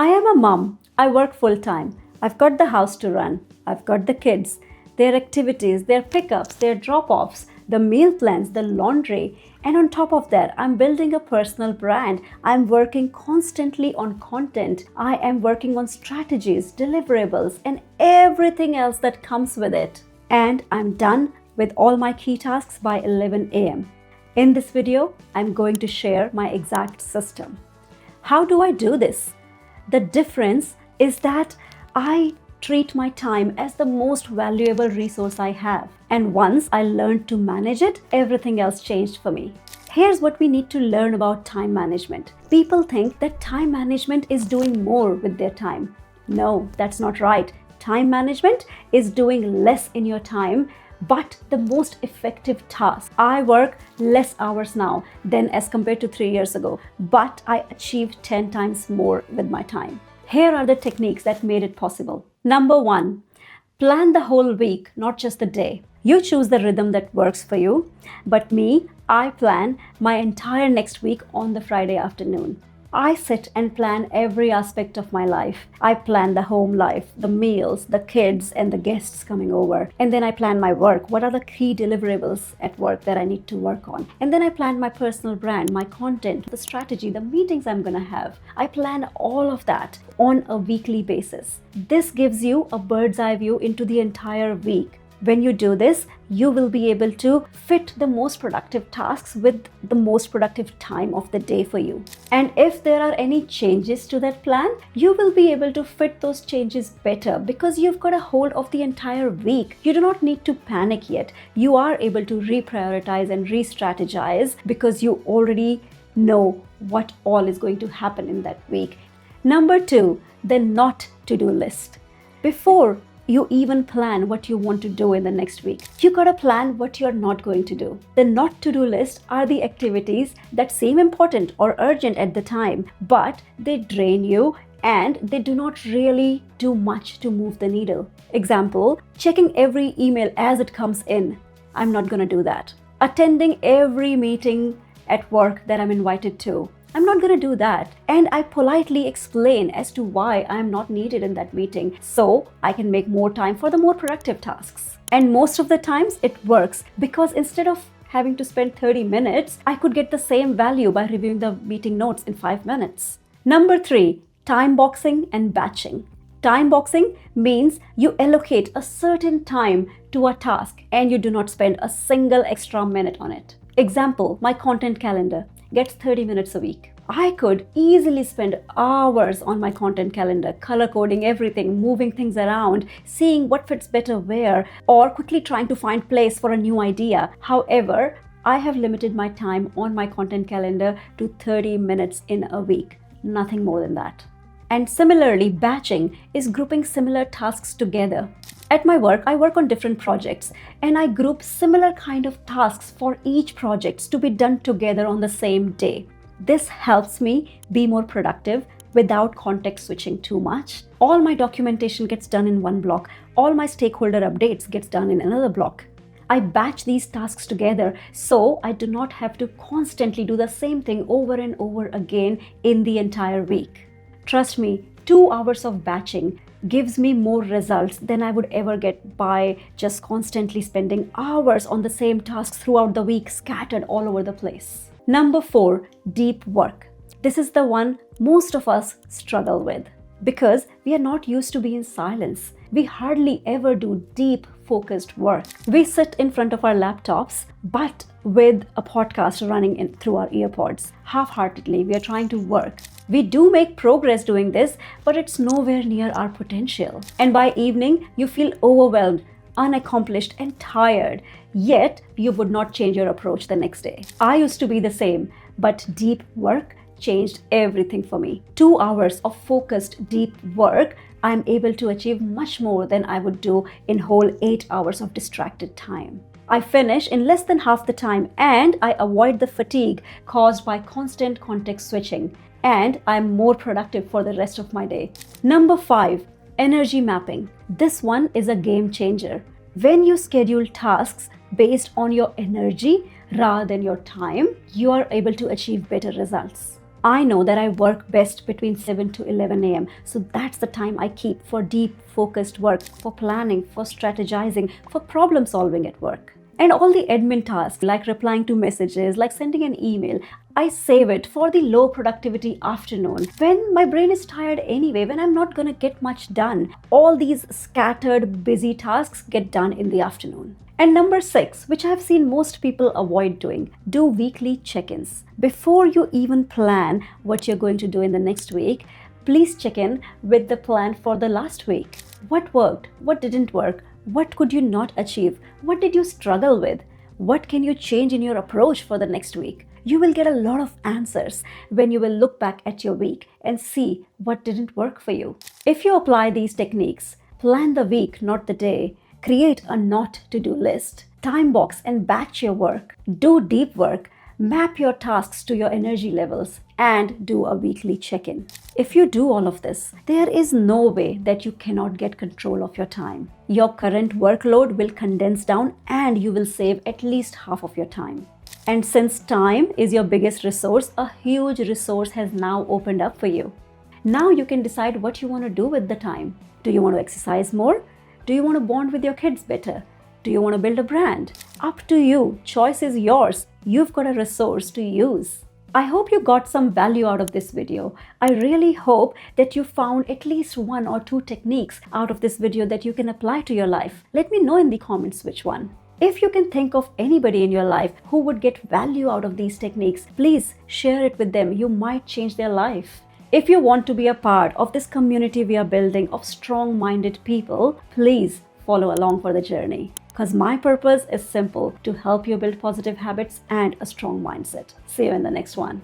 I am a mom. I work full time. I've got the house to run. I've got the kids, their activities, their pickups, their drop offs, the meal plans, the laundry. And on top of that, I'm building a personal brand. I'm working constantly on content. I am working on strategies, deliverables, and everything else that comes with it. And I'm done with all my key tasks by 11 a.m. In this video, I'm going to share my exact system. How do I do this? The difference is that I treat my time as the most valuable resource I have. And once I learned to manage it, everything else changed for me. Here's what we need to learn about time management. People think that time management is doing more with their time. No, that's not right. Time management is doing less in your time, but the most effective task. I work less hours now than as compared to 3 years ago, but I achieved 10 times more with my time. Here are the techniques that made it possible. Number 1, plan the whole week, not just the day. You choose the rhythm that works for you, but me, I plan my entire next week on the Friday afternoon. I sit and plan every aspect of my life. I plan the home life, the meals, the kids, and the guests coming over. And then I plan my work. What are the key deliverables at work that I need to work on? And then I plan my personal brand, my content, the strategy, the meetings I'm gonna have. I plan all of that on a weekly basis. This gives you a bird's eye view into the entire week. When you do this, you will be able to fit the most productive tasks with the most productive time of the day for you. And if there are any changes to that plan, you will be able to fit those changes better because you've got a hold of the entire week. You do not need to panic yet. You are able to reprioritize and re-strategize because you already know what all is going to happen in that week. Number 2, the not to-do list. Before you even plan what you want to do in the next week, you gotta plan what you're not going to do. The not to-do list are the activities that seem important or urgent at the time, but they drain you and they do not really do much to move the needle. Example, checking every email as it comes in. I'm not gonna do that. Attending every meeting at work that I'm invited to. I'm not going to do that. And I politely explain as to why I'm not needed in that meeting so I can make more time for the more productive tasks. And most of the times it works because instead of having to spend 30 minutes, I could get the same value by reviewing the meeting notes in 5 minutes. Number 3, time boxing and batching. Time boxing means you allocate a certain time to a task and you do not spend a single extra minute on it. Example, my content calendar gets 30 minutes a week. I could easily spend hours on my content calendar, color coding everything, moving things around, seeing what fits better where, or quickly trying to find place for a new idea. However, I have limited my time on my content calendar to 30 minutes in a week, nothing more than that. And similarly, batching is grouping similar tasks together. At my work, I work on different projects and I group similar kind of tasks for each project to be done together on the same day. This helps me be more productive without context switching too much. All my documentation gets done in one block. All my stakeholder updates gets done in another block. I batch these tasks together so I do not have to constantly do the same thing over and over again in the entire week. Trust me, 2 hours of batching gives me more results than I would ever get by just constantly spending hours on the same tasks throughout the week, scattered all over the place. Number 4, deep work. This is the one most of us struggle with because we are not used to being in silence. We hardly ever do deep, focused work. We sit in front of our laptops, but with a podcast running through our earpods. Half-heartedly, we are trying to work. We do make progress doing this, but it's nowhere near our potential. And by evening, you feel overwhelmed, unaccomplished, and tired. Yet, you would not change your approach the next day. I used to be the same, but deep work changed everything for me. 2 hours of focused deep work, I'm able to achieve much more than I would do in whole 8 hours of distracted time. I finish in less than half the time and I avoid the fatigue caused by constant context switching. And I'm more productive for the rest of my day. Number 5, energy mapping. This one is a game changer. When you schedule tasks based on your energy rather than your time, you are able to achieve better results. I know that I work best between 7 to 11 a.m. So that's the time I keep for deep, focused work, for planning, for strategizing, for problem solving at work. And all the admin tasks like replying to messages, like sending an email, I save it for the low productivity afternoon when my brain is tired anyway, when I'm not going to get much done. All these scattered, busy tasks get done in the afternoon. And number 6, which I've seen most people avoid doing, do weekly check ins. Before you even plan what you're going to do in the next week, please check in with the plan for the last week. What worked? What didn't work? What could you not achieve? What did you struggle with? What can you change in your approach for the next week? You will get a lot of answers when you will look back at your week and see what didn't work for you. If you apply these techniques, plan the week, not the day. Create a not to do list. Time box and batch your work. Do deep work. Map your tasks to your energy levels and do a weekly check in. If you do all of this, there is no way that you cannot get control of your time. Your current workload will condense down and you will save at least half of your time. And since time is your biggest resource, a huge resource has now opened up for you. Now you can decide what you want to do with the time. Do you want to exercise more? Do you want to bond with your kids better? Do you want to build a brand? Up to you. Choice is yours. You've got a resource to use. I hope you got some value out of this video. I really hope that you found at least 1 or 2 techniques out of this video that you can apply to your life. Let me know in the comments which one. If you can think of anybody in your life who would get value out of these techniques, please share it with them. You might change their life. If you want to be a part of this community we are building of strong-minded people, please follow along for the journey. Because my purpose is simple, to help you build positive habits and a strong mindset. See you in the next one.